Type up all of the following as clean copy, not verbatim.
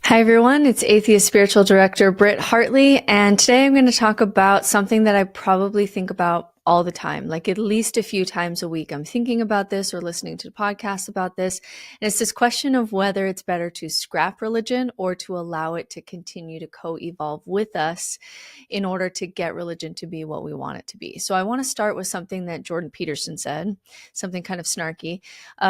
Hi, everyone. It's Atheist Spiritual Director Britt Hartley, and today I'm going to talk about something that I probably think about all the time, like at least a few times a week. I'm thinking about this or listening to podcasts about this, and it's this question of whether it's better to scrap religion or to allow it to continue to co-evolve with us in order to get religion to be what we want it to be. So I want to start with something that Jordan Peterson said, something kind of snarky.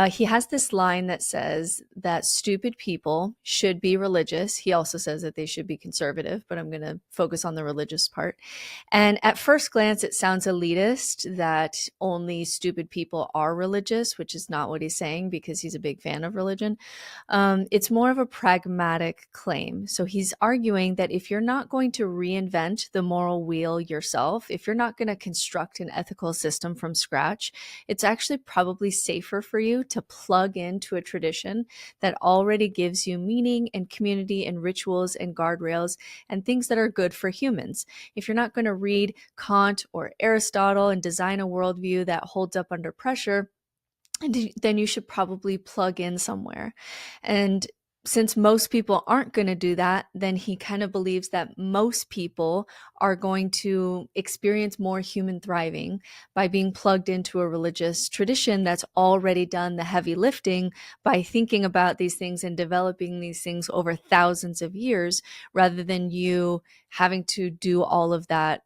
He has this line that says that stupid people should be religious. He also says that they should be conservative, but I'm going to focus on the religious part. And at first glance, it sounds elitist that only stupid people are religious, which is not what he's saying because he's a big fan of religion. It's more of a pragmatic claim. So he's arguing that if you're not going to reinvent the moral wheel yourself, if you're not going to construct an ethical system from scratch, it's actually probably safer for you to plug into a tradition that already gives you meaning and community and rituals and guardrails and things that are good for humans. If you're not going to read Kant or Aristotle and design a worldview that holds up under pressure, then you should probably plug in somewhere. And since most people aren't going to do that, then he kind of believes that most people are going to experience more human thriving by being plugged into a religious tradition that's already done the heavy lifting by thinking about these things and developing these things over thousands of years, rather than you having to do all of that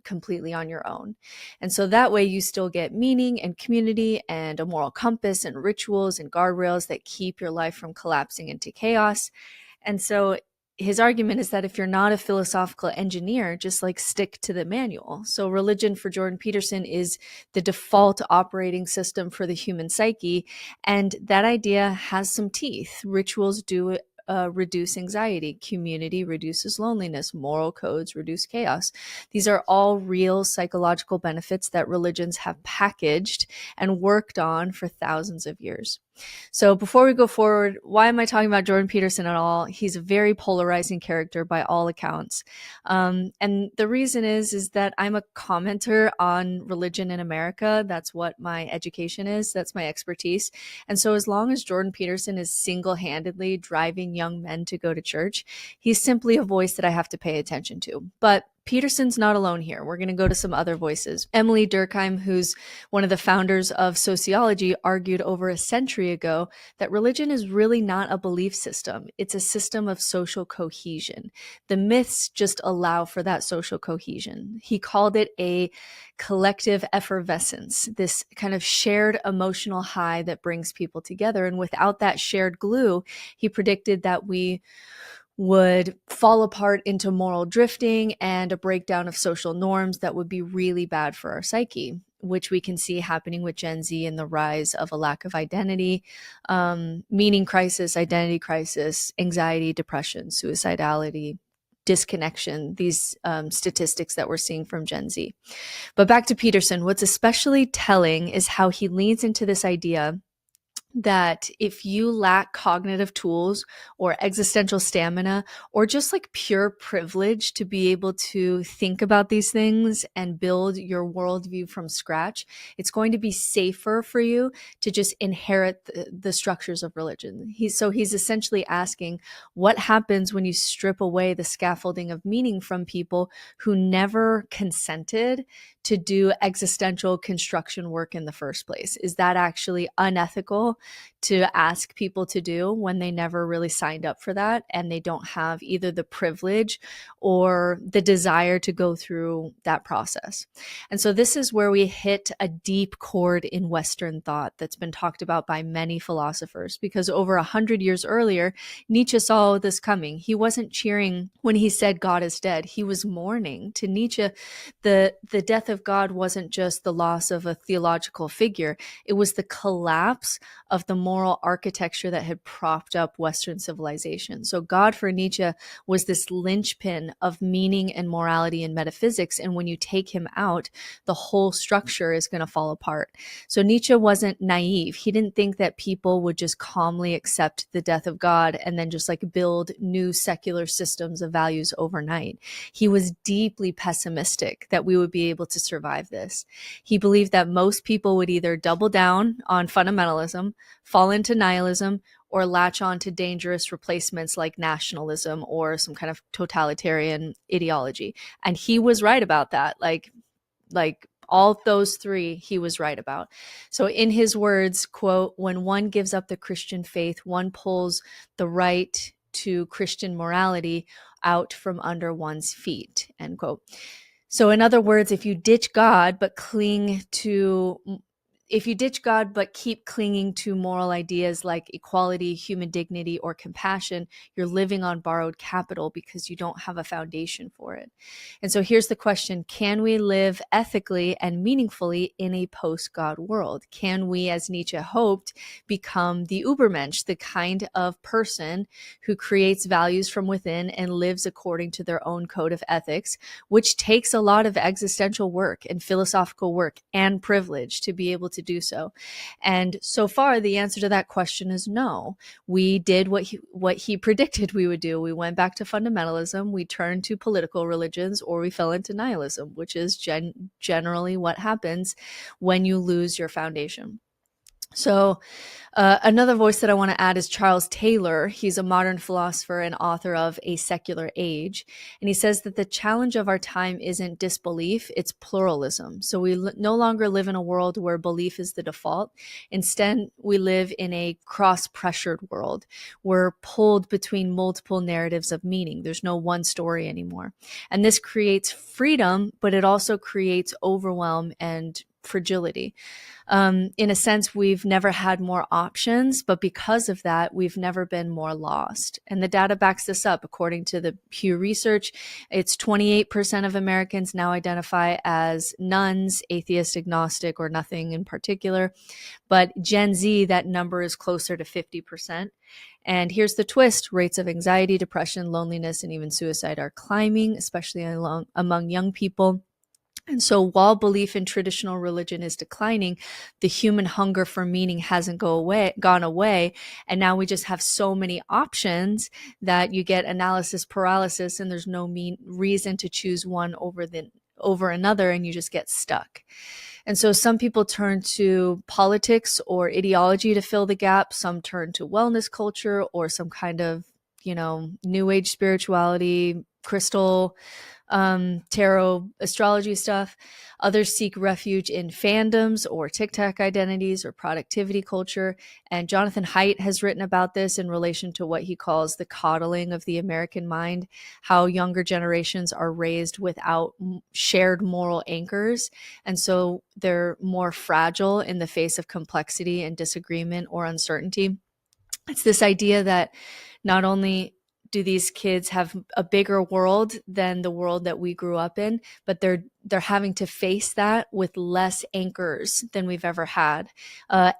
completely on your own. And so that way you still get meaning and community and a moral compass and rituals and guardrails that keep your life from collapsing into chaos. And so his argument is that if you're not a philosophical engineer, just like stick to the manual. So religion for Jordan Peterson is the default operating system for the human psyche. And that idea has some teeth. Rituals do reduce anxiety, community reduces loneliness, moral codes reduce chaos. These are all real psychological benefits that religions have packaged and worked on for thousands of years. So before we go forward, why am I talking about Jordan Peterson at all? He's a very polarizing character by all accounts. And the reason is that I'm a commenter on religion in America. That's what my education is. That's my expertise. And so as long as Jordan Peterson is single-handedly driving young men to go to church, he's simply a voice that I have to pay attention to. But Peterson's not alone here. We're going to go to some other voices. Emily Durkheim, who's one of the founders of sociology, argued over a century ago that religion is really not a belief system. It's a system of social cohesion. The myths just allow for that social cohesion. He called it a collective effervescence, this kind of shared emotional high that brings people together. And without that shared glue, he predicted that we would fall apart into moral drifting and a breakdown of social norms that would be really bad for our psyche, which we can see happening with Gen Z and the rise of a lack of identity, meaning crisis, identity crisis, anxiety, depression, suicidality, disconnection, these statistics that we're seeing from Gen Z. But back to Peterson, what's especially telling is how he leans into this idea that if you lack cognitive tools or existential stamina or just like pure privilege to be able to think about these things and build your worldview from scratch, it's going to be safer for you to just inherit the structures of religion. He's essentially asking, what happens when you strip away the scaffolding of meaning from people who never consented to do existential construction work in the first place? Is that actually unethical to ask people to do when they never really signed up for that and they don't have either the privilege or the desire to go through that process? And so this is where we hit a deep chord in Western thought that's been talked about by many philosophers, because over 100 years earlier, Nietzsche saw this coming. He wasn't cheering when he said God is dead. He was mourning. To Nietzsche, the death of God wasn't just the loss of a theological figure. It was the collapse of the moral architecture that had propped up Western civilization. So God for Nietzsche was this linchpin of meaning and morality and metaphysics. And when you take him out, the whole structure is going to fall apart. So Nietzsche wasn't naive. He didn't think that people would just calmly accept the death of God and then just like build new secular systems of values overnight. He was deeply pessimistic that we would be able to survive this. He believed that most people would either double down on fundamentalism, fall into nihilism, or latch on to dangerous replacements like nationalism or some kind of totalitarian ideology. And he was right about that. Like all those three he was right about. So in his words, quote, when one gives up the Christian faith, one pulls the right to Christian morality out from under one's feet, end quote. So in other words, if you ditch God but keep clinging to moral ideas like equality, human dignity, or compassion, you're living on borrowed capital because you don't have a foundation for it. And so here's the question: can we live ethically and meaningfully in a post-God world? Can we, as Nietzsche hoped, become the Übermensch, the kind of person who creates values from within and lives according to their own code of ethics, which takes a lot of existential work and philosophical work and privilege to be able to do so? And so far, the answer to that question is no. We did what he predicted we would do. We went back to fundamentalism, we turned to political religions, or we fell into nihilism, which is generally what happens when you lose your foundation. So another voice that I want to add is Charles Taylor. He's a modern philosopher and author of A Secular Age. And he says that the challenge of our time isn't disbelief, it's pluralism. So we no longer live in a world where belief is the default. Instead, we live in a cross-pressured world. We're pulled between multiple narratives of meaning. There's no one story anymore. And this creates freedom, but it also creates overwhelm and fragility. In a sense, we've never had more options, but because of that, we've never been more lost. And the data backs this up. According to the Pew Research, it's 28% of Americans now identify as nones, atheist, agnostic, or nothing in particular. But Gen Z, that number is closer to 50%. And here's the twist: rates of anxiety, depression, loneliness, and even suicide are climbing, especially among young people. And so while belief in traditional religion is declining, the human hunger for meaning hasn't gone away. And now we just have so many options that you get analysis paralysis, and there's no reason to choose one over another, and you just get stuck. And so some people turn to politics or ideology to fill the gap. Some turn to wellness culture or some kind of, new age spirituality, crystal, tarot, astrology stuff. Others seek refuge in fandoms or TikTok identities or productivity culture. And Jonathan Haidt has written about this in relation to what he calls the coddling of the American mind, how younger generations are raised without shared moral anchors. And so they're more fragile in the face of complexity and disagreement or uncertainty. It's this idea that not only do these kids have a bigger world than the world that we grew up in, but they're having to face that with less anchors than we've ever had.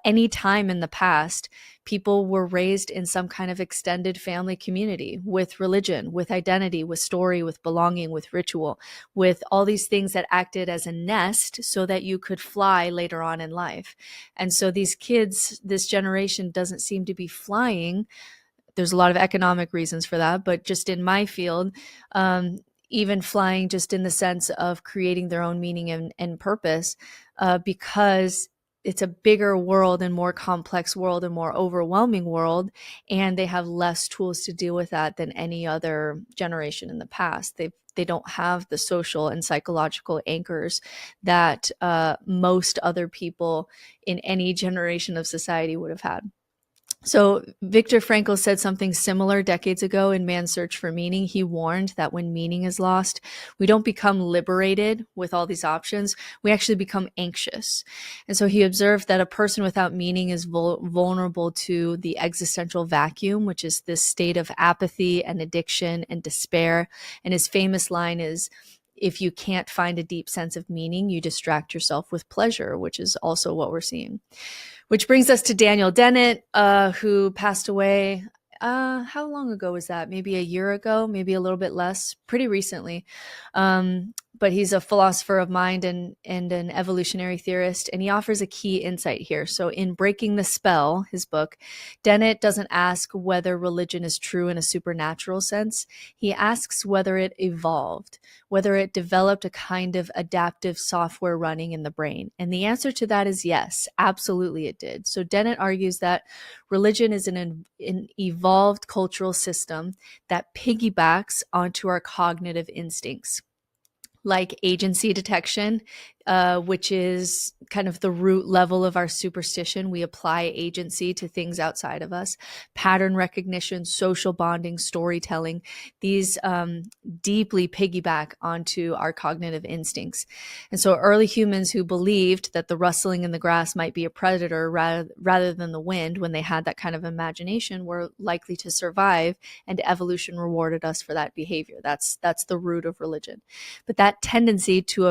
Any time in the past, people were raised in some kind of extended family community with religion, with identity, with story, with belonging, with ritual, with all these things that acted as a nest so that you could fly later on in life. And so these kids, this generation doesn't seem to be flying. There's a lot of economic reasons for that, but just in my field, even flying just in the sense of creating their own meaning and purpose, because it's a bigger world and more complex world and more overwhelming world, and they have less tools to deal with that than any other generation in the past. They don't have the social and psychological anchors that most other people in any generation of society would have had. So Viktor Frankl said something similar decades ago in Man's Search for Meaning. He warned that when meaning is lost, we don't become liberated with all these options. We actually become anxious. And so he observed that a person without meaning is vulnerable to the existential vacuum, which is this state of apathy and addiction and despair. And his famous line is, if you can't find a deep sense of meaning, you distract yourself with pleasure, which is also what we're seeing. Which brings us to Daniel Dennett, who passed away. How long ago was that? Maybe a year ago, maybe a little bit less, pretty recently. but he's a philosopher of mind and an evolutionary theorist, and he offers a key insight here. So in Breaking the Spell, his book, Dennett doesn't ask whether religion is true in a supernatural sense. He asks whether it evolved, whether it developed a kind of adaptive software running in the brain. And the answer to that is yes, absolutely it did. So Dennett argues that religion is an evolved cultural system that piggybacks onto our cognitive instincts, like agency detection, which is kind of the root level of our superstition. We apply agency to things outside of us. Pattern recognition, social bonding, storytelling, these deeply piggyback onto our cognitive instincts. And so early humans who believed that the rustling in the grass might be a predator rather than the wind, when they had that kind of imagination, were likely to survive, and evolution rewarded us for that behavior. That's the root of religion. But that tendency to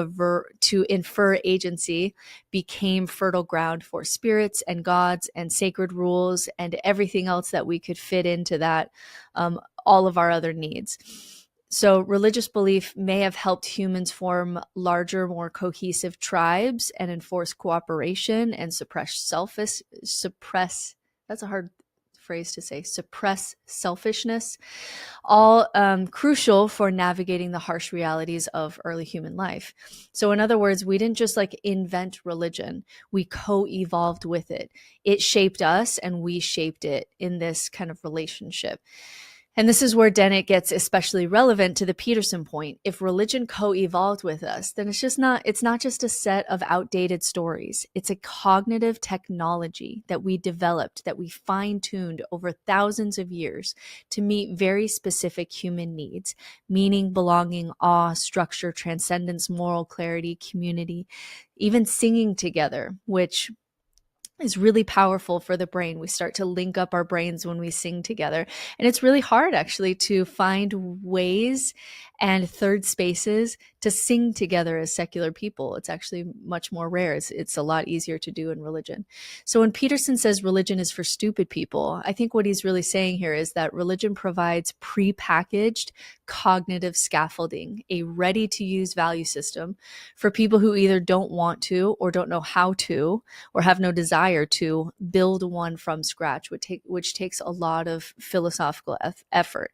infer agency became fertile ground for spirits and gods and sacred rules and everything else that we could fit into that, all of our other needs. So religious belief may have helped humans form larger, more cohesive tribes and enforce cooperation and suppress, that's a hard phrase to say, suppress selfishness, all crucial for navigating the harsh realities of early human life. So in other words, we didn't just like invent religion, we co-evolved with it. It shaped us and we shaped it in this kind of relationship. And this is where Dennett gets especially relevant to the Peterson point. If religion co-evolved with us, then it's not just a set of outdated stories. It's a cognitive technology that we developed, that we fine-tuned over thousands of years to meet very specific human needs: meaning, belonging, awe, structure, transcendence, moral clarity, community, even singing together, which is really powerful for the brain. We start to link up our brains when we sing together. And it's really hard actually to find ways and third spaces to sing together as secular people. It's actually much more rare. It's a lot easier to do in religion. So when Peterson says religion is for stupid people, I think what he's really saying here is that religion provides prepackaged cognitive scaffolding, a ready-to-use value system for people who either don't want to or don't know how to or have no desire to build one from scratch, which takes a lot of philosophical effort.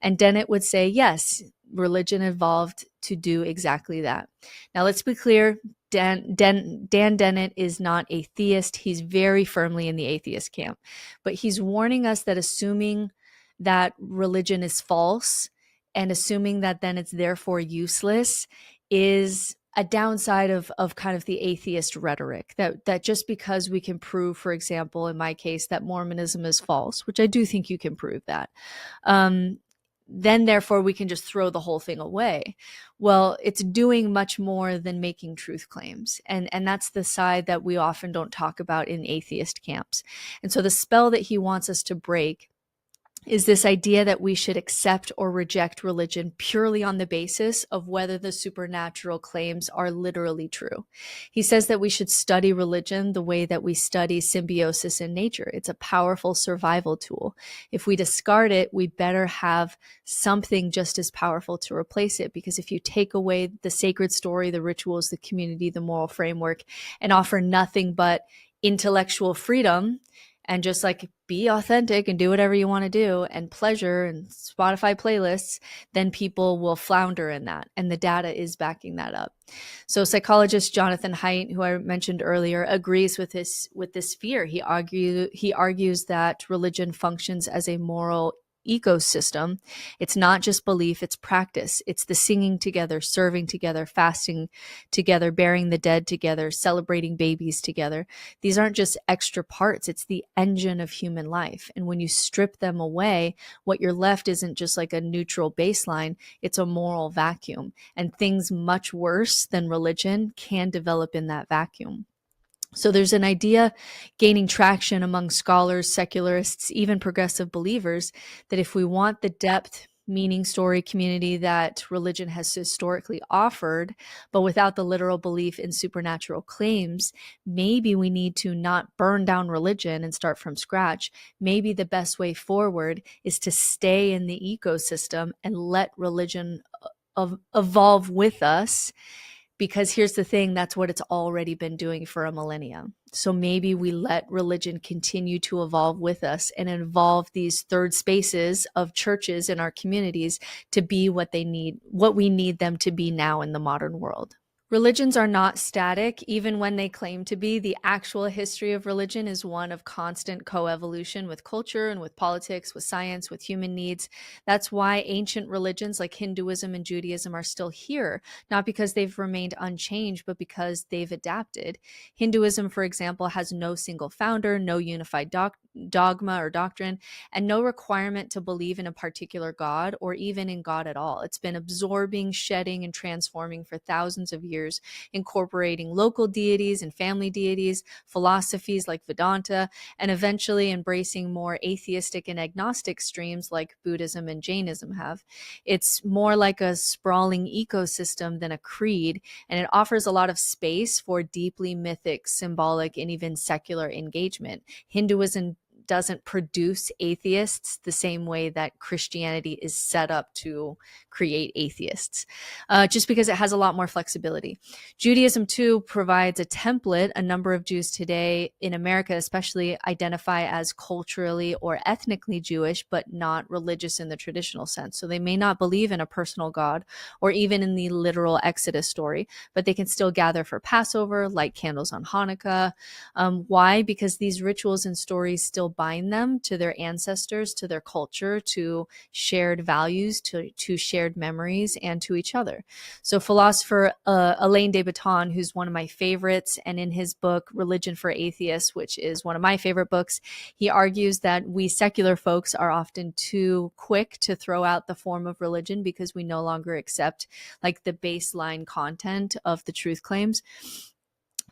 And Dennett would say, yes, religion evolved to do exactly that. Now, let's be clear. Dan Dennett is not a theist. He's very firmly in the atheist camp. But he's warning us that assuming that religion is false and assuming that then it's therefore useless is a downside of kind of the atheist rhetoric, that just because we can prove, for example, in my case, that Mormonism is false, which I do think you can prove that, then therefore we can just throw the whole thing away. Well, it's doing much more than making truth claims. And that's the side that we often don't talk about in atheist camps. And so the spell that he wants us to break is this idea that we should accept or reject religion purely on the basis of whether the supernatural claims are literally true. He says that we should study religion the way that we study symbiosis in nature. It's a powerful survival tool. If we discard it, we better have something just as powerful to replace it, because if you take away the sacred story, the rituals, the community, the moral framework, and offer nothing but intellectual freedom, and just like be authentic and do whatever you want to do and pleasure and Spotify playlists, then people will flounder in that. And the data is backing that up. So psychologist Jonathan Haidt, who I mentioned earlier, agrees with this fear. He argues that religion functions as a moral ecosystem. It's not just belief, it's practice. It's the singing together, serving together, fasting together, burying the dead together, celebrating babies together. These aren't just extra parts, it's the engine of human life. And when you strip them away, what you're left isn't just like a neutral baseline, it's a moral vacuum. And things much worse than religion can develop in that vacuum. So there's an idea gaining traction among scholars, secularists, even progressive believers, that if we want the depth, meaning, story, community that religion has historically offered, but without the literal belief in supernatural claims, maybe we need to not burn down religion and start from scratch. Maybe the best way forward is to stay in the ecosystem and let religion evolve with us, because here's the thing, that's what it's already been doing for a millennia. So maybe we let religion continue to evolve with us and involve these third spaces of churches in our communities to be what we need them to be now in the modern world. Religions are not static, even when they claim to be. The actual history of religion is one of constant coevolution with culture and with politics, with science, with human needs. That's why ancient religions like Hinduism and Judaism are still here, not because they've remained unchanged, but because they've adapted. Hinduism, for example, has no single founder, no unified dogma or doctrine, and no requirement to believe in a particular God or even in God at all. It's been absorbing, shedding, and transforming for thousands of years, incorporating local deities and family deities, philosophies like Vedanta, and eventually embracing more atheistic and agnostic streams like Buddhism and Jainism have. It's more like a sprawling ecosystem than a creed, and it offers a lot of space for deeply mythic, symbolic, and even secular engagement. Hinduism doesn't produce atheists the same way that Christianity is set up to create atheists, just because it has a lot more flexibility. Judaism, too, provides a template. A number of Jews today in America especially identify as culturally or ethnically Jewish, but not religious in the traditional sense. So they may not believe in a personal God or even in the literal Exodus story, but they can still gather for Passover, light candles on Hanukkah. Why? Because these rituals and stories still bind them to their ancestors, to their culture, to shared values, to shared memories, and to each other. So philosopher Alain de Botton, who's one of my favorites, and in his book Religion for Atheists, which is one of my favorite books, he argues that we secular folks are often too quick to throw out the form of religion because we no longer accept like the baseline content of the truth claims.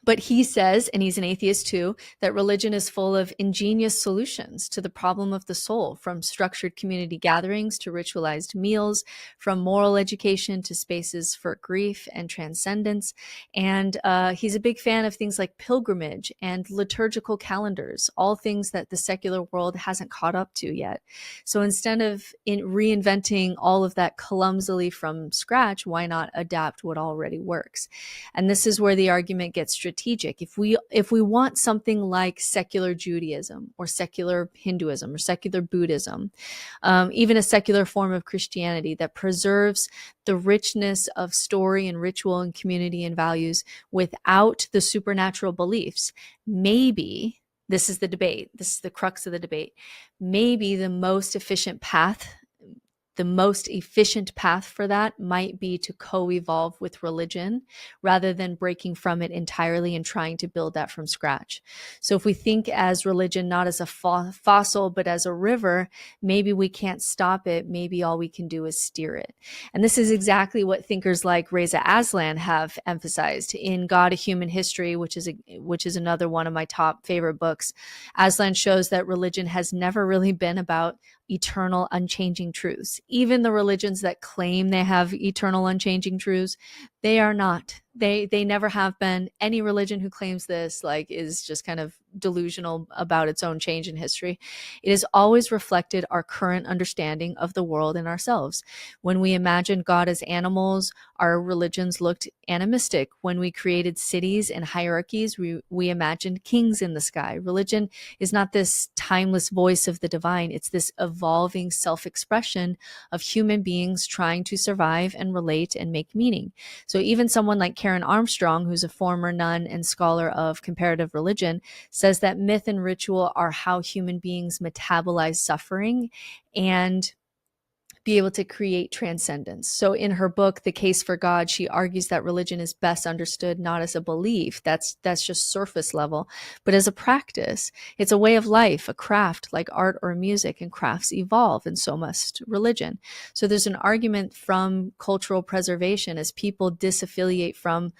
But he says, and he's an atheist too, that religion is full of ingenious solutions to the problem of the soul, from structured community gatherings to ritualized meals, from moral education to spaces for grief and transcendence. And he's a big fan of things like pilgrimage and liturgical calendars, all things that the secular world hasn't caught up to yet. So instead of reinventing all of that clumsily from scratch, why not adapt what already works? And this is where the argument gets strategic. If we want something like secular Judaism or secular Hinduism or secular Buddhism, even a secular form of Christianity that preserves the richness of story and ritual and community and values without the supernatural beliefs, maybe, this is the debate, this is the crux of the debate, maybe the most efficient path for that might be to co-evolve with religion rather than breaking from it entirely and trying to build that from scratch. So if we think as religion not as a fossil but as a river, maybe we can't stop it. Maybe all we can do is steer it. And this is exactly what thinkers like Reza Aslan have emphasized in God, a Human History, which is another one of my top favorite books. Aslan shows that religion has never really been about eternal, unchanging truths. Even the religions that claim they have eternal, unchanging truths, they are not. They never have been. Any religion who claims this is just kind of delusional about its own change in history. It has always reflected our current understanding of the world and ourselves. When we imagined God as animals, our religions looked animistic. When we created cities and hierarchies, we imagined kings in the sky. Religion is not this timeless voice of the divine. It's this evolving self-expression of human beings trying to survive and relate and make meaning. So even someone like Karen Armstrong, who's a former nun and scholar of comparative religion, says that myth and ritual are how human beings metabolize suffering and be able to create transcendence. So in her book, The Case for God, she argues that religion is best understood not as a belief, that's just surface level, but as a practice. It's a way of life, a craft like art or music, and crafts evolve, and so must religion. So there's an argument from cultural preservation as people disaffiliate from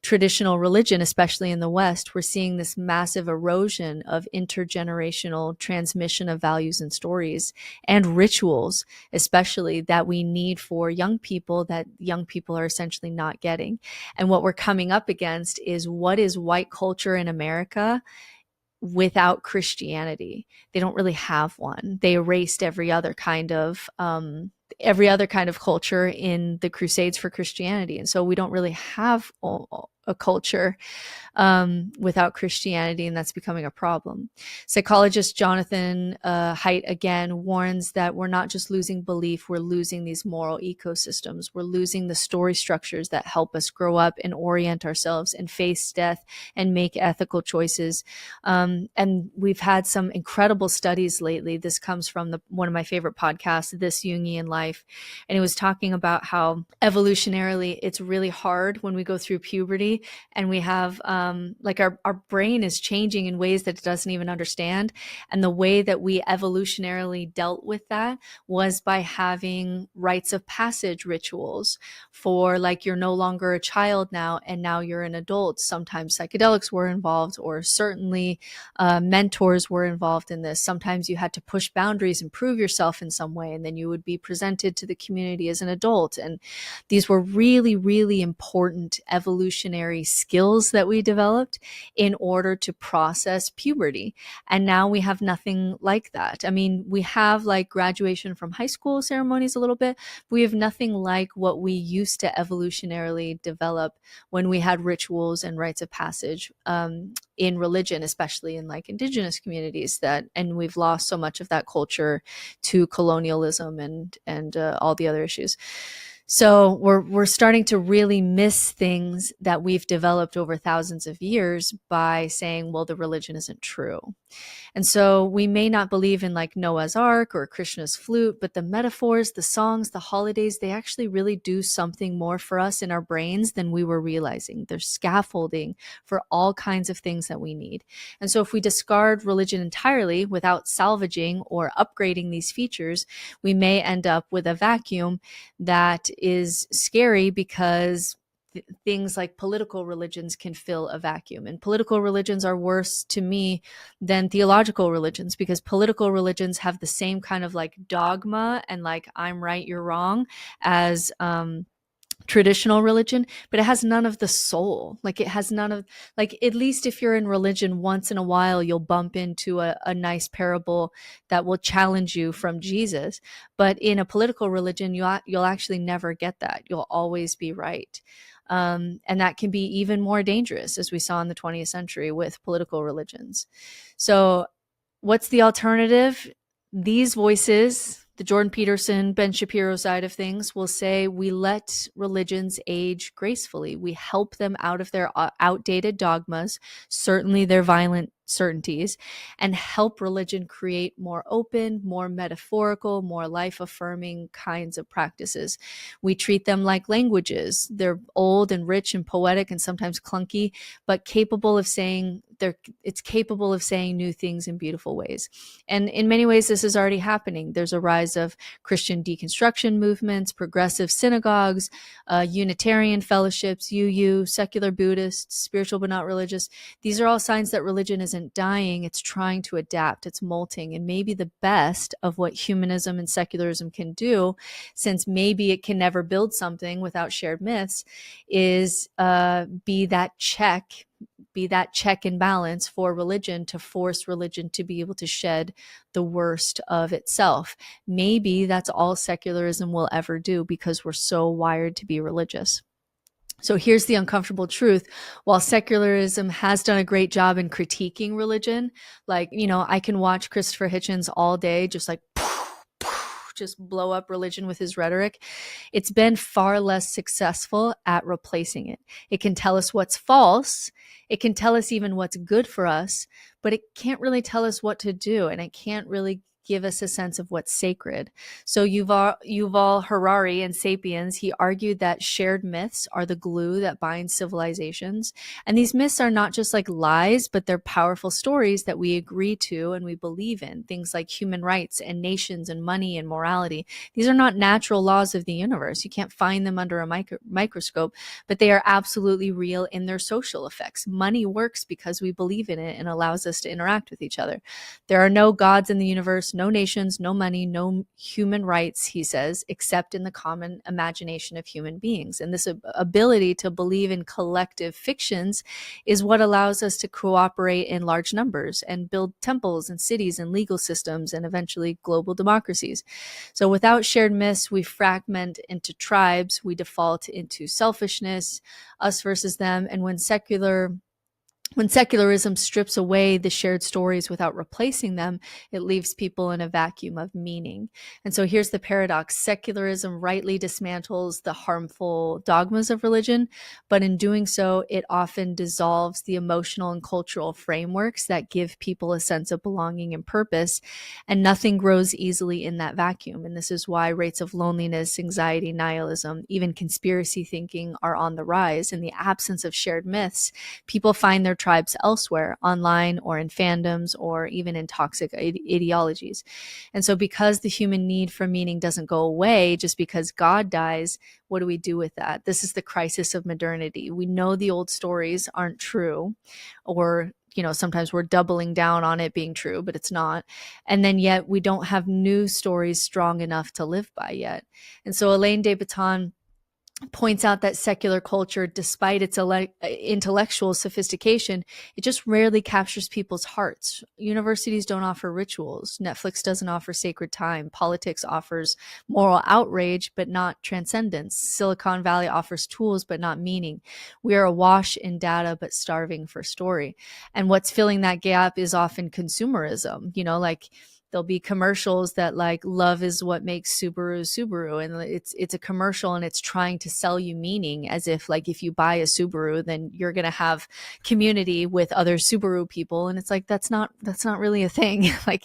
traditional religion, especially in the West. We're seeing this massive erosion of intergenerational transmission of values and stories and rituals, especially that we need for young people that young people are essentially not getting. And what we're coming up against is, what is white culture in America without Christianity? They don't really have one. They erased every other kind of every other kind of culture in the Crusades for Christianity. And so we don't really have a culture without Christianity, and that's becoming a problem. Psychologist Jonathan Haidt again warns that we're not just losing belief, we're losing these moral ecosystems. We're losing the story structures that help us grow up and orient ourselves and face death and make ethical choices. And we've had some incredible studies lately. This comes from one of my favorite podcasts, This Jungian Life. And it was talking about how evolutionarily it's really hard when we go through puberty and we have like our brain is changing in ways that it doesn't even understand. And the way that we evolutionarily dealt with that was by having rites of passage rituals for, like, you're no longer a child now, and now you're an adult. Sometimes psychedelics were involved, or certainly mentors were involved in this. Sometimes you had to push boundaries and prove yourself in some way, and then you would be presented to the community as an adult. And these were really, really important evolutionary skills that we developed in order to process puberty. And now we have nothing like that. I mean, we have like graduation from high school ceremonies a little bit. But we have nothing like what we used to evolutionarily develop when we had rituals and rites of passage in religion, especially in like indigenous communities, and we've lost so much of that culture to colonialism and all the other issues. So we're starting to really miss things that we've developed over thousands of years by saying, well, the religion isn't true. And so we may not believe in like Noah's Ark or Krishna's flute, but the metaphors, the songs, the holidays, they actually really do something more for us in our brains than we were realizing. They're scaffolding for all kinds of things that we need. And so if we discard religion entirely without salvaging or upgrading these features, we may end up with a vacuum that is scary, because things like political religions can fill a vacuum. And political religions are worse to me than theological religions, because political religions have the same kind of like dogma and like I'm right, you're wrong as traditional religion, but it has none of the soul. Like it has none of, like, at least if you're in religion, once in a while you'll bump into a nice parable that will challenge you from Jesus. But in a political religion, you'll actually never get that. You'll always be right. And that can be even more dangerous, as we saw in the 20th century with political religions. So what's the alternative? These voices, the Jordan Peterson, Ben Shapiro side of things, will say we let religions age gracefully. We help them out of their outdated dogmas, certainly their violent certainties, and help religion create more open, more metaphorical, more life-affirming kinds of practices. We treat them like languages. They're old and rich and poetic and sometimes clunky, but capable of saying new things in beautiful ways. And in many ways, this is already happening. There's a rise of Christian deconstruction movements, progressive synagogues, Unitarian fellowships, UU, secular Buddhists, spiritual but not religious. These are all signs that religion isn't dying. It's trying to adapt. It's molting. And maybe the best of what humanism and secularism can do, since maybe it can never build something without shared myths, is be that check and balance for religion, to force religion to be able to shed the worst of itself. Maybe that's all secularism will ever do, because we're so wired to be religious. So here's the uncomfortable truth. While secularism has done a great job in critiquing religion, like, I can watch Christopher Hitchens all day, just like just blow up religion with his rhetoric. It's been far less successful at replacing it. It can tell us what's false. It can tell us even what's good for us, but it can't really tell us what to do. And it can't really give us a sense of what's sacred. So Yuval Harari in Sapiens, he argued that shared myths are the glue that binds civilizations. And these myths are not just like lies, but they're powerful stories that we agree to and we believe in. Things like human rights and nations and money and morality. These are not natural laws of the universe. You can't find them under a microscope, but they are absolutely real in their social effects. Money works because we believe in it and allows us to interact with each other. There are no gods in the universe, no nations, no money, no human rights, he says, except in the common imagination of human beings. And this ability to believe in collective fictions is what allows us to cooperate in large numbers and build temples and cities and legal systems and eventually global democracies. So without shared myths, we fragment into tribes, we default into selfishness, us versus them. And when secularism strips away the shared stories without replacing them, it leaves people in a vacuum of meaning. And so here's the paradox. Secularism rightly dismantles the harmful dogmas of religion, but in doing so, it often dissolves the emotional and cultural frameworks that give people a sense of belonging and purpose, and nothing grows easily in that vacuum. And this is why rates of loneliness, anxiety, nihilism, even conspiracy thinking are on the rise. In the absence of shared myths, people find their tribes elsewhere, online or in fandoms or even in toxic ideologies. And so because the human need for meaning doesn't go away just because God dies, what do we do with that? This is the crisis of modernity. We know the old stories aren't true, or sometimes we're doubling down on it being true, but it's not. And then yet we don't have new stories strong enough to live by yet. And so Alain de Botton points out that secular culture, despite its intellectual sophistication, it just rarely captures people's hearts. Universities don't offer rituals. Netflix doesn't offer sacred time. Politics offers moral outrage, but not transcendence. Silicon Valley offers tools, but not meaning. We are awash in data, but starving for story. And what's filling that gap is often consumerism, like there'll be commercials that like love is what makes Subaru, and it's a commercial and it's trying to sell you meaning, as if like if you buy a Subaru then you're going to have community with other Subaru people, and it's like that's not really a thing. Like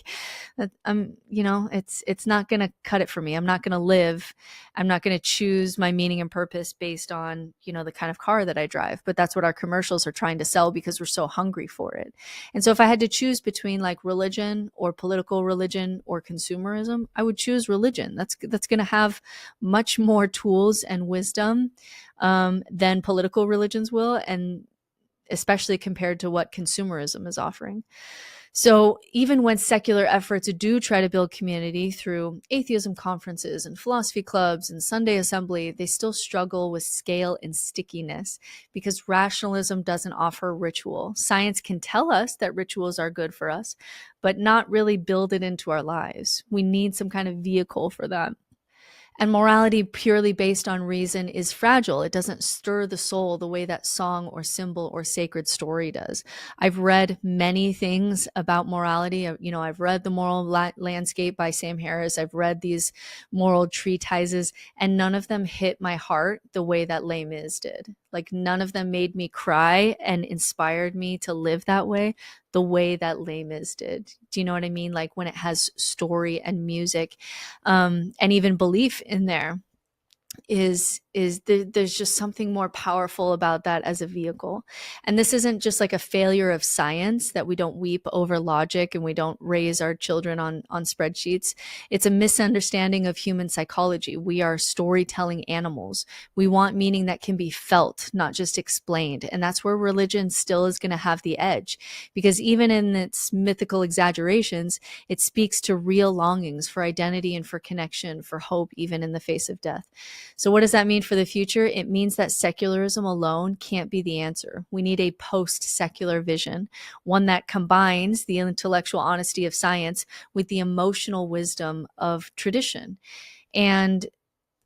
that, it's not going to cut it for me. I'm not going to choose my meaning and purpose based on the kind of car that I drive, but that's what our commercials are trying to sell because we're so hungry for it. And so if I had to choose between like religion or political religion or consumerism, I would choose religion. That's going to have much more tools and wisdom than political religions will, and especially compared to what consumerism is offering. So even when secular efforts do try to build community through atheism conferences and philosophy clubs and Sunday assembly, they still struggle with scale and stickiness because rationalism doesn't offer ritual. Science can tell us that rituals are good for us, but not really build it into our lives. We need some kind of vehicle for that. And morality purely based on reason is fragile. It doesn't stir the soul the way that song or symbol or sacred story does. I've read many things about morality. I've read The Moral Landscape by Sam Harris. I've read these moral treatises, and none of them hit my heart the way that Les Mis did. Like none of them made me cry and inspired me to live that way the way that Les Mis did. Do you know what I mean? Like when it has story and music, and even belief in there, there's just something more powerful about that as a vehicle. And this isn't just like a failure of science that we don't weep over logic and we don't raise our children on spreadsheets. It's a misunderstanding of human psychology. We are storytelling animals. We want meaning that can be felt, not just explained. And that's where religion still is going to have the edge, because even in its mythical exaggerations, it speaks to real longings for identity and for connection, for hope, even in the face of death. So what does that mean for the future? It means that secularism alone can't be the answer. We need a post-secular vision, one that combines the intellectual honesty of science with the emotional wisdom of tradition, and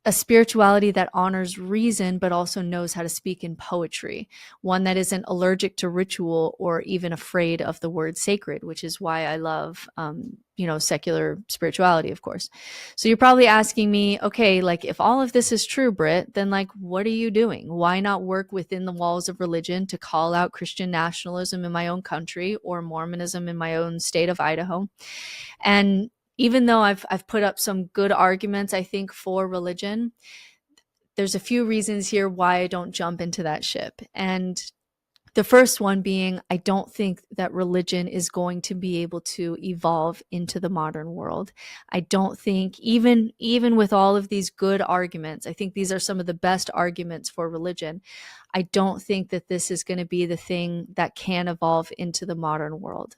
a spirituality that honors reason but also knows how to speak in poetry, one that isn't allergic to ritual or even afraid of the word sacred, which is why I love secular spirituality, of course. So you're probably asking me, okay, like if all of this is true, Britt, then like what are you doing? Why not work within the walls of religion to call out Christian nationalism in my own country or Mormonism in my own state of Idaho? And even though I've put up some good arguments, I think, for religion, there's a few reasons here why I don't jump into that ship. And the first one being, I don't think that religion is going to be able to evolve into the modern world. I don't think, even with all of these good arguments, I think these are some of the best arguments for religion. I don't think that this is going to be the thing that can evolve into the modern world.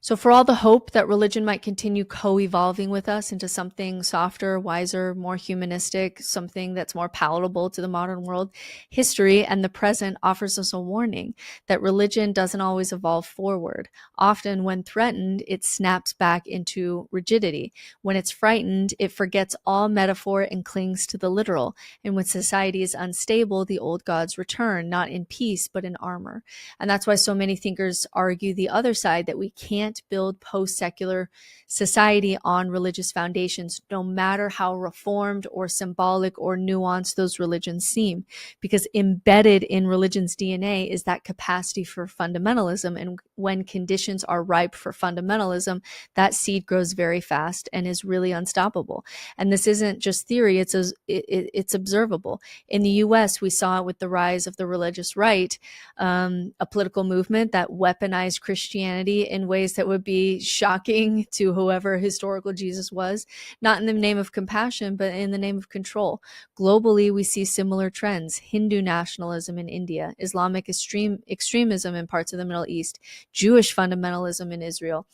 So, for all the hope that religion might continue co-evolving with us into something softer, wiser, more humanistic, something that's more palatable to the modern world, history and the present offers us a warning that religion doesn't always evolve forward. Often, when threatened, it snaps back into rigidity. When it's frightened, it forgets all metaphor and clings to the literal. And when society is unstable, the old gods return, not in peace, but in armor. And that's why so many thinkers argue the other side, that we can't build post-secular society on religious foundations, no matter how reformed or symbolic or nuanced those religions seem, because embedded in religion's DNA is that capacity for fundamentalism. And when conditions are ripe for fundamentalism, that seed grows very fast and is really unstoppable. And this isn't just theory, it's observable. In the US, we saw it with the rise of the religious right, a political movement that weaponized Christianity in ways that would be shocking to whoever historical Jesus was, not in the name of compassion, but in the name of control. Globally, we see similar trends: Hindu nationalism in India, Islamic extremism in parts of the Middle East, Jewish fundamentalism in Israel,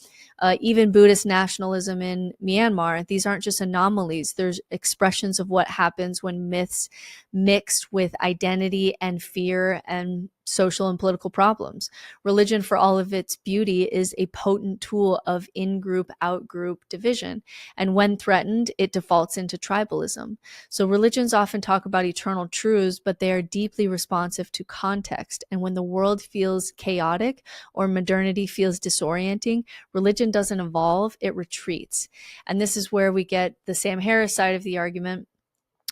even Buddhist nationalism in Myanmar. These aren't just anomalies. There's expressions of what happens when myths mixed with identity and fear and social and political problems. Religion, for all of its beauty, is a potent tool of in-group, out-group division. And when threatened, it defaults into tribalism. So religions often talk about eternal truths, but they are deeply responsive to context. And when the world feels chaotic or modernity feels disorienting, religion doesn't evolve, it retreats. And this is where we get the Sam Harris side of the argument,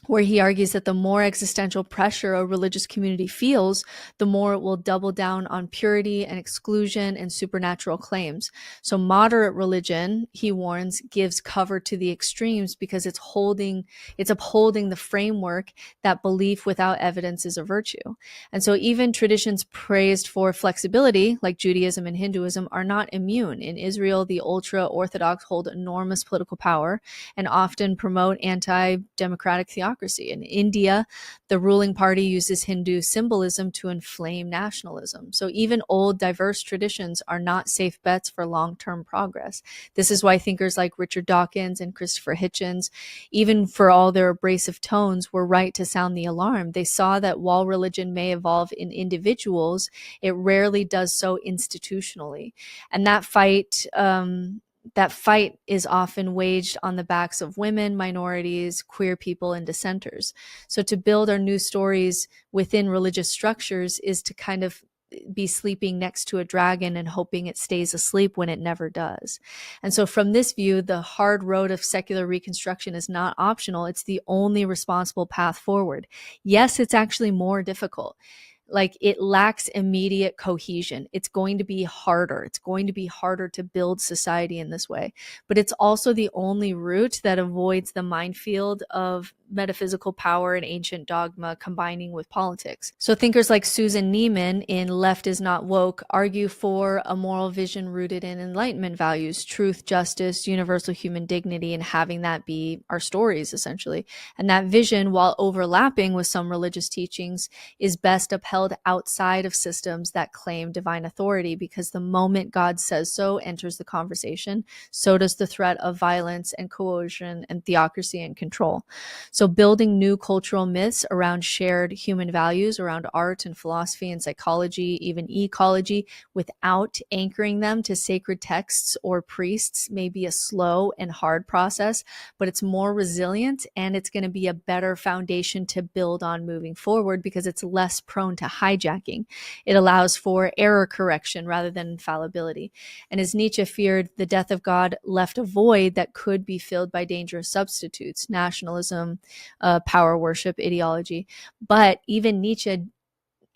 where he argues that the more existential pressure a religious community feels, the more it will double down on purity and exclusion and supernatural claims. So moderate religion, he warns, gives cover to the extremes because it's upholding the framework that belief without evidence is a virtue. And so even traditions praised for flexibility, like Judaism and Hinduism, are not immune. In Israel, the ultra-Orthodox hold enormous political power and often promote anti-democratic theocracy. In India, the ruling party uses Hindu symbolism to inflame nationalism. So even old, diverse traditions are not safe bets for long-term progress. This is why thinkers like Richard Dawkins and Christopher Hitchens, even for all their abrasive tones, were right to sound the alarm. They saw that while religion may evolve in individuals, it rarely does so institutionally. And that fight is often waged on the backs of women, minorities, queer people, and dissenters. So to build our new stories within religious structures is to kind of be sleeping next to a dragon and hoping it stays asleep when it never does. And so from this view, the hard road of secular reconstruction is not optional. It's the only responsible path forward. Yes, it's actually more difficult. Like, it lacks immediate cohesion. It's going to be harder. It's going to be harder to build society in this way. But it's also the only route that avoids the minefield of metaphysical power and ancient dogma combining with politics. So thinkers like Susan Neiman in Left is Not Woke argue for a moral vision rooted in Enlightenment values: truth, justice, universal human dignity, and having that be our stories, essentially. And that vision, while overlapping with some religious teachings, is best upheld outside of systems that claim divine authority, because the moment God says so enters the conversation, so does the threat of violence and coercion and theocracy and control. So building new cultural myths around shared human values, around art and philosophy and psychology, even ecology, without anchoring them to sacred texts or priests may be a slow and hard process, but it's more resilient, and it's going to be a better foundation to build on moving forward because it's less prone to hijacking. It allows for error correction rather than infallibility. And as Nietzsche feared, the death of God left a void that could be filled by dangerous substitutes: nationalism, power worship, ideology. But even Nietzsche,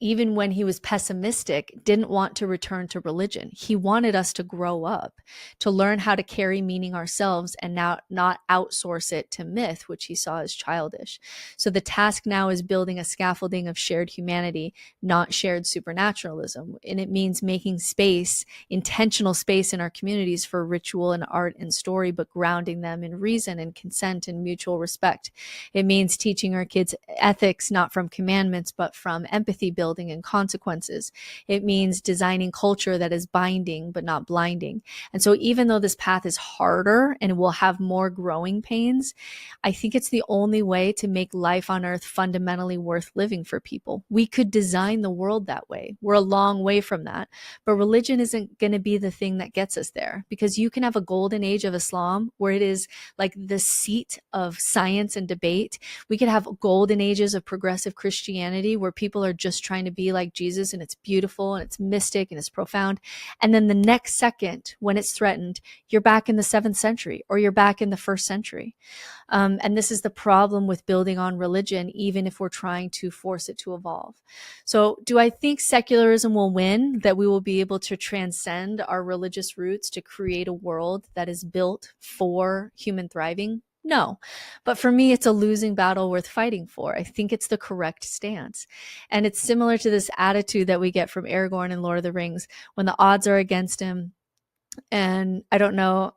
even when he was pessimistic, didn't want to return to religion. He wanted us to grow up, to learn how to carry meaning ourselves and now not outsource it to myth, which he saw as childish. So the task now is building a scaffolding of shared humanity, not shared supernaturalism. And it means making space, intentional space in our communities for ritual and art and story, but grounding them in reason and consent and mutual respect. It means teaching our kids ethics, not from commandments, but from empathy building building in consequences. It means designing culture that is binding but not blinding. And so even though this path is harder and will have more growing pains, I think it's the only way to make life on earth fundamentally worth living for people. We could design the world that way. We're a long way from that, but religion isn't going to be the thing that gets us there, because you can have a golden age of Islam where it is like the seat of science and debate. We could have golden ages of progressive Christianity where people are just trying to be like Jesus, and it's beautiful and it's mystic and it's profound. And then the next second, when it's threatened, you're back in the 7th century or you're back in the 1st century. And this is the problem with building on religion, even if we're trying to force it to evolve. So do I think secularism will win, that we will be able to transcend our religious roots to create a world that is built for human thriving? No. But for me, it's a losing battle worth fighting for. I think it's the correct stance. And it's similar to this attitude that we get from Aragorn in Lord of the Rings when the odds are against him. And I don't know,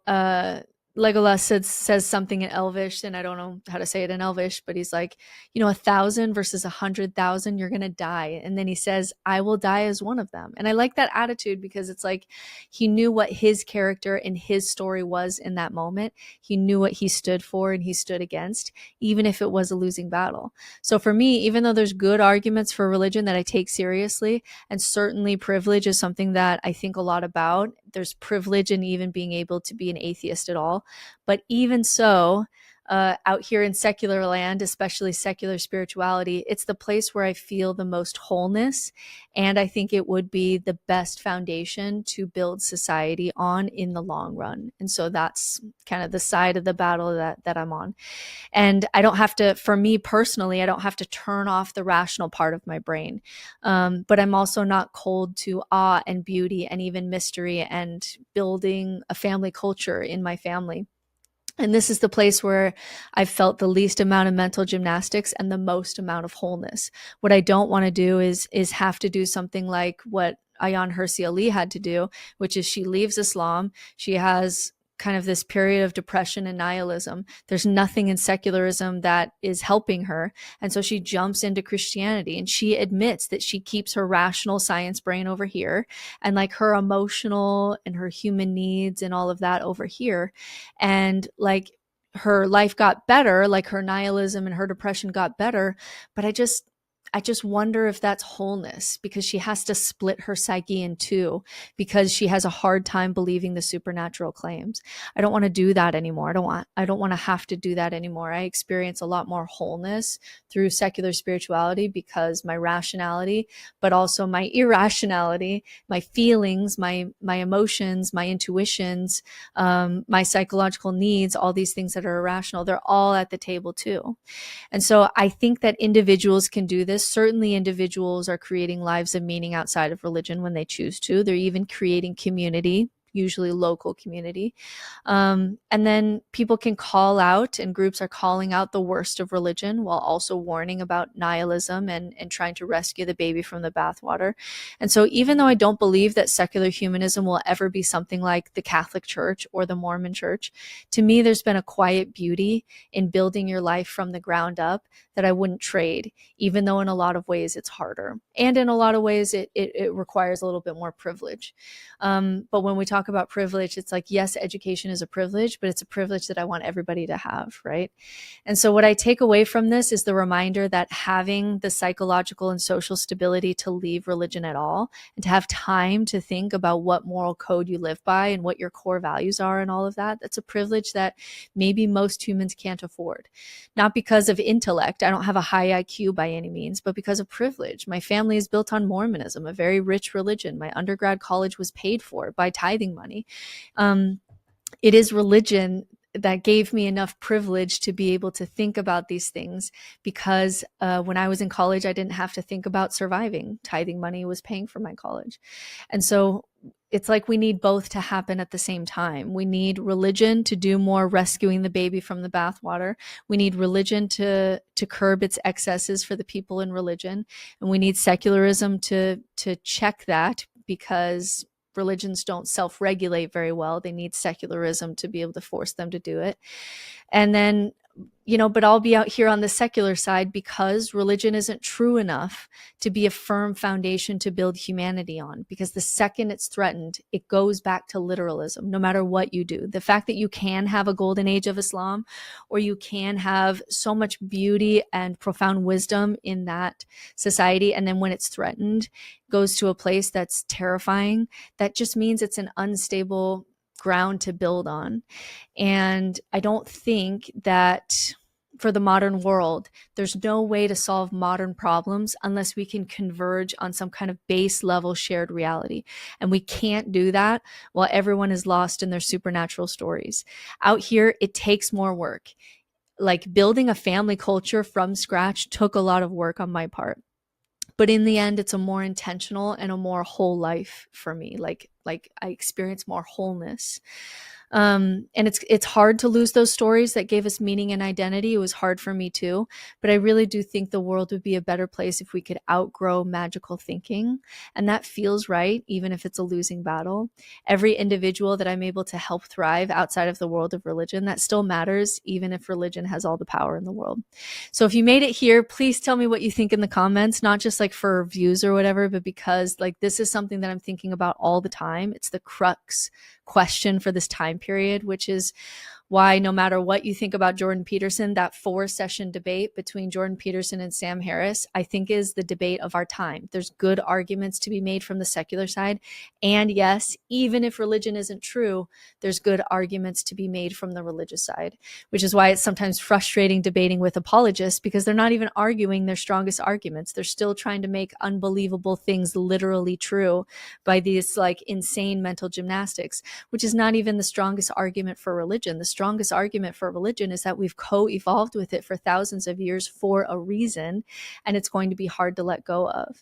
Legolas says something in Elvish, and I don't know how to say it in Elvish, but he's like, 1,000 versus 100,000, you're going to die. And then he says, I will die as one of them. And I like that attitude because it's like he knew what his character and his story was in that moment. He knew what he stood for and he stood against, even if it was a losing battle. So for me, even though there's good arguments for religion that I take seriously, and certainly privilege is something that I think a lot about, there's privilege in even being able to be an atheist at all. But even so, out here in secular land, especially secular spirituality, it's the place where I feel the most wholeness. And I think it would be the best foundation to build society on in the long run. And so that's kind of the side of the battle that I'm on. And I don't have to, for me personally, I don't have to turn off the rational part of my brain. But I'm also not cold to awe and beauty and even mystery and building a family culture in my family. And this is the place where I've felt the least amount of mental gymnastics and the most amount of wholeness. What I don't want to do is have to do something like what Ayaan Hirsi Ali had to do, which is she leaves Islam. She has kind of this period of depression and nihilism. There's nothing in secularism that is helping her. And so she jumps into Christianity, and she admits that she keeps her rational science brain over here and like her emotional and her human needs and all of that over here. And like her life got better, like her nihilism and her depression got better. But I just wonder if that's wholeness, because she has to split her psyche in two because she has a hard time believing the supernatural claims. I don't want to do that anymore. I don't want to have to do that anymore. I experience a lot more wholeness through secular spirituality because my rationality, but also my irrationality, my feelings, my emotions, my intuitions, my psychological needs, all these things that are irrational, they're all at the table too. And so I think that individuals can do this. Certainly individuals are creating lives of meaning outside of religion when they choose to. They're even creating community, usually local community. And then people can call out, and groups are calling out the worst of religion while also warning about nihilism and trying to rescue the baby from the bathwater. And so even though I don't believe that secular humanism will ever be something like the Catholic Church or the Mormon Church, to me, there's been a quiet beauty in building your life from the ground up that I wouldn't trade, even though in a lot of ways it's harder. And in a lot of ways, it requires a little bit more privilege. But when we talk about privilege, it's like, yes, education is a privilege, but it's a privilege that I want everybody to have, right? And so what I take away from this is the reminder that having the psychological and social stability to leave religion at all, and to have time to think about what moral code you live by and what your core values are and all of that, that's a privilege that maybe most humans can't afford. Not because of intellect. I don't have a high IQ by any means, but because of privilege. My family is built on Mormonism, a very rich religion. My undergrad college was paid for by tithing money. It is religion that gave me enough privilege to be able to think about these things, because when I was in college, I didn't have to think about surviving. Tithing money was paying for my college. And so it's like we need both to happen at the same time. We need religion to do more rescuing the baby from the bathwater. We need religion to curb its excesses for the people in religion. And we need secularism to check that, because religions don't self-regulate very well. They need secularism to be able to force them to do it. And then but I'll be out here on the secular side because religion isn't true enough to be a firm foundation to build humanity on. Because the second it's threatened, it goes back to literalism, no matter what you do. The fact that you can have a golden age of Islam, or you can have so much beauty and profound wisdom in that society, and then when it's threatened, goes to a place that's terrifying, that just means it's an unstable ground to build on. And I don't think that for the modern world, there's no way to solve modern problems unless we can converge on some kind of base level shared reality. And we can't do that while everyone is lost in their supernatural stories. Out here, it takes more work. Like building a family culture from scratch took a lot of work on my part. But in the end, it's a more intentional and a more whole life for me. Like I experience more wholeness. And it's hard to lose those stories that gave us meaning and identity. It was hard for me too, but I really do think the world would be a better place if we could outgrow magical thinking. And that feels right, even if it's a losing battle. Every individual that I'm able to help thrive outside of the world of religion, that still matters, even if religion has all the power in the world. So if you made it here, please tell me what you think in the comments, not just like for views or whatever, but because like this is something that I'm thinking about all the time. It's the crux question for this time period, which is why no matter what you think about Jordan Peterson, that 4-session debate between Jordan Peterson and Sam Harris, I think is the debate of our time. There's good arguments to be made from the secular side. And yes, even if religion isn't true, there's good arguments to be made from the religious side, which is why it's sometimes frustrating debating with apologists, because they're not even arguing their strongest arguments. They're still trying to make unbelievable things literally true by these like insane mental gymnastics, which is not even the strongest argument for religion. The strongest argument for religion is that we've co-evolved with it for thousands of years for a reason, and it's going to be hard to let go of.